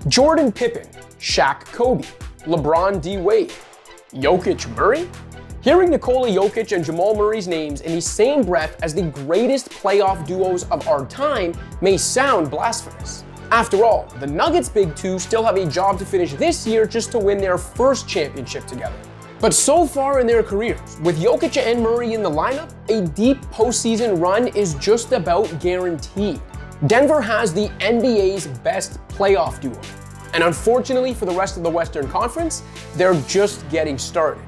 Jordan Pippen, Shaq Kobe, LeBron D. Wade, Jokic Murray? Hearing Nikola Jokic and Jamal Murray's names in the same breath as the greatest playoff duos of our time may sound blasphemous. After all, the Nuggets' big two still have a job to finish this year just to win their first championship together. But so far in their careers, with Jokic and Murray in the lineup, a deep postseason run is just about guaranteed. Denver has the NBA's best playoff duo, and unfortunately for the rest of the Western Conference, they're just getting started.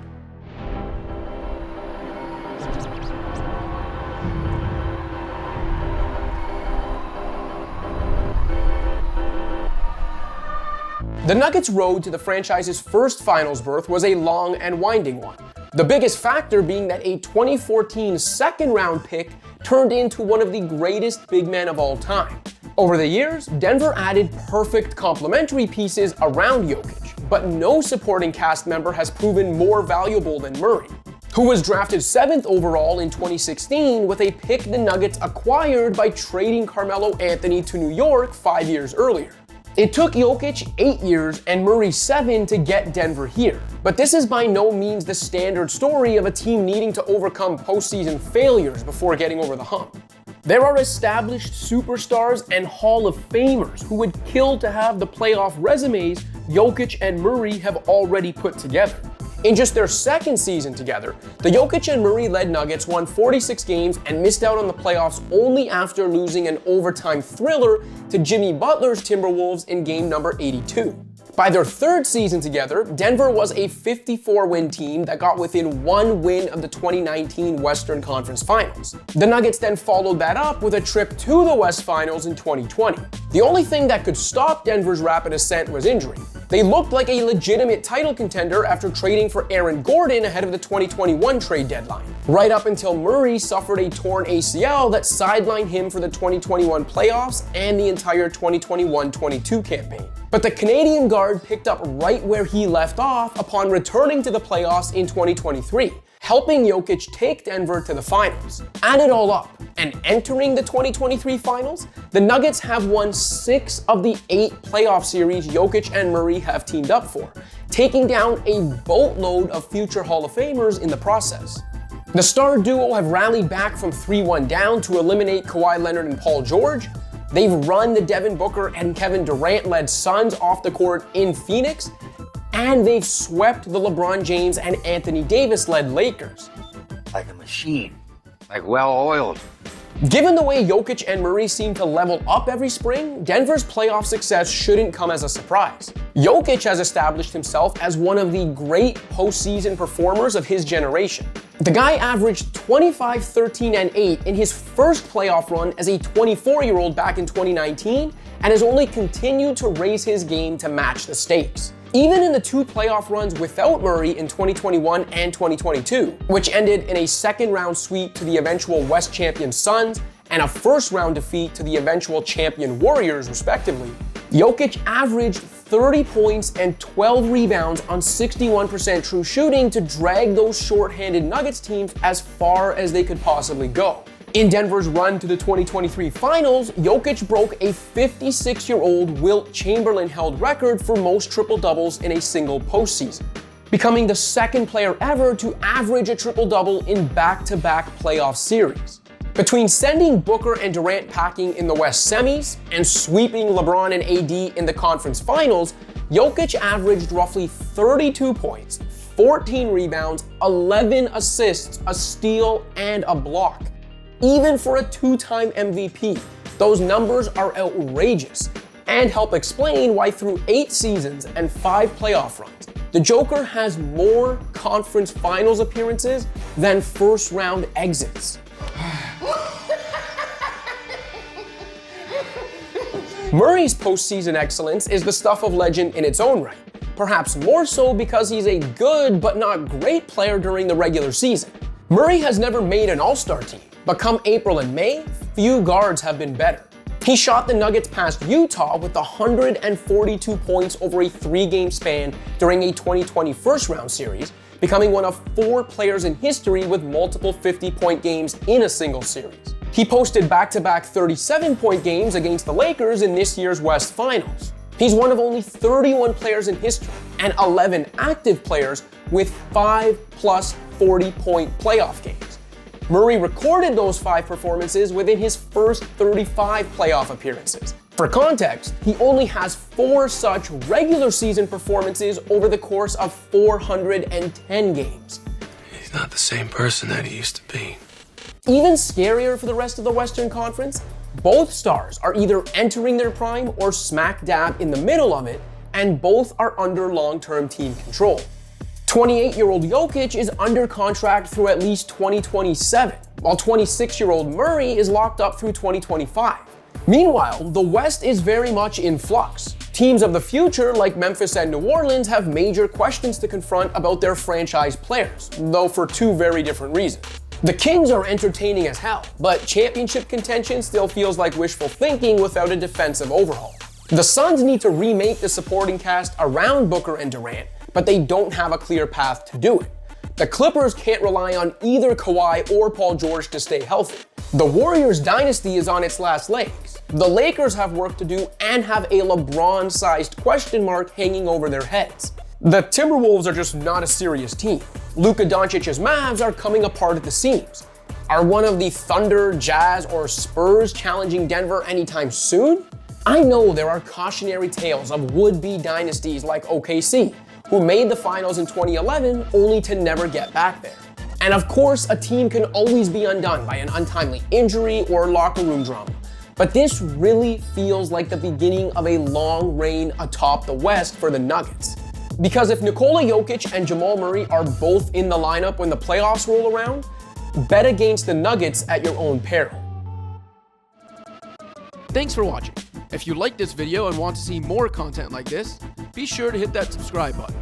The Nuggets' road to the franchise's first finals berth was a long and winding one. The biggest factor being that a 2014 second-round pick turned into one of the greatest big men of all time. Over the years, Denver added perfect complementary pieces around Jokic, but no supporting cast member has proven more valuable than Murray, who was drafted 7th overall in 2016 with a pick the Nuggets acquired by trading Carmelo Anthony to New York 5 years earlier. It took Jokic 8 years and Murray 7 to get Denver here, but this is by no means the standard story of a team needing to overcome postseason failures before getting over the hump. There are established superstars and Hall of Famers who would kill to have the playoff resumes Jokic and Murray have already put together. In just their second season together, the Jokic and Murray-led Nuggets won 46 games and missed out on the playoffs only after losing an overtime thriller to Jimmy Butler's Timberwolves in game number 82. By their third season together, Denver was a 54-win team that got within one win of the 2019 Western Conference Finals. The Nuggets then followed that up with a trip to the West Finals in 2020. The only thing that could stop Denver's rapid ascent was injury. They looked like a legitimate title contender after trading for Aaron Gordon ahead of the 2021 trade deadline, right up until Murray suffered a torn ACL that sidelined him for the 2021 playoffs and the entire 2021-22 campaign. But the Canadian guard picked up right where he left off upon returning to the playoffs in 2023, helping Jokic take Denver to the finals. Add it all up, and entering the 2023 finals, the Nuggets have won 6 of the 8 playoff series Jokic and Murray have teamed up for, taking down a boatload of future Hall of Famers in the process. The star duo have rallied back from 3-1 down to eliminate Kawhi Leonard and Paul George. They've run the Devin Booker and Kevin Durant-led Suns off the court in Phoenix, and they've swept the LeBron James and Anthony Davis-led Lakers. Like a machine, like well-oiled. Given the way Jokic and Murray seem to level up every spring, Denver's playoff success shouldn't come as a surprise. Jokic has established himself as one of the great postseason performers of his generation. The guy averaged 25, 13, and 8 in his first playoff run as a 24-year-old back in 2019, and has only continued to raise his game to match the stakes. Even in the 2 playoff runs without Murray in 2021 and 2022, which ended in a second-round sweep to the eventual West champion Suns and a first-round defeat to the eventual champion Warriors, respectively, Jokic averaged 30 points and 12 rebounds on 61% true shooting to drag those short-handed Nuggets teams as far as they could possibly go. In Denver's run to the 2023 Finals, Jokic broke a 56-year-old Wilt Chamberlain-held record for most triple-doubles in a single postseason, becoming the second player ever to average a triple-double in back-to-back playoff series. Between sending Booker and Durant packing in the West semis and sweeping LeBron and AD in the conference finals, Jokic averaged roughly 32 points, 14 rebounds, 11 assists, a steal, and a block. Even for a 2-time MVP, those numbers are outrageous and help explain why through 8 seasons and 5 playoff runs, the Joker has more conference finals appearances than first-round exits. Murray's postseason excellence is the stuff of legend in its own right, perhaps more so because he's a good but not great player during the regular season. Murray has never made an all-star team, but come April and May, few guards have been better. He shot the Nuggets past Utah with 142 points over a 3-game span during a 2020 first-round series, becoming one of 4 players in history with multiple 50-point games in a single series. He posted back-to-back 37-point games against the Lakers in this year's West Finals. He's one of only 31 players in history and 11 active players with 5+ 40-point playoff games. Murray recorded those 5 performances within his first 35 playoff appearances. For context, he only has 4 such regular season performances over the course of 410 games. He's not the same person that he used to be. Even scarier for the rest of the Western Conference, both stars are either entering their prime or smack dab in the middle of it, and both are under long-term team control. 28-year-old Jokic is under contract through at least 2027, while 26-year-old Murray is locked up through 2025. Meanwhile, the West is very much in flux. Teams of the future like Memphis and New Orleans have major questions to confront about their franchise players, though for 2 very different reasons. The Kings are entertaining as hell, but championship contention still feels like wishful thinking without a defensive overhaul. The Suns need to remake the supporting cast around Booker and Durant, but they don't have a clear path to do it. The Clippers can't rely on either Kawhi or Paul George to stay healthy. The Warriors' dynasty is on its last legs. The Lakers have work to do and have a LeBron-sized question mark hanging over their heads. The Timberwolves are just not a serious team. Luka Doncic's Mavs are coming apart at the seams. Are one of the Thunder, Jazz, or Spurs challenging Denver anytime soon? I know there are cautionary tales of would-be dynasties like OKC, who made the finals in 2011 only to never get back there. And of course, a team can always be undone by an untimely injury or locker room drama. But this really feels like the beginning of a long reign atop the West for the Nuggets. Because if Nikola Jokic and Jamal Murray are both in the lineup when the playoffs roll around, bet against the Nuggets at your own peril. Thanks for watching. If you liked this video and want to see more content like this, be sure to hit that subscribe button.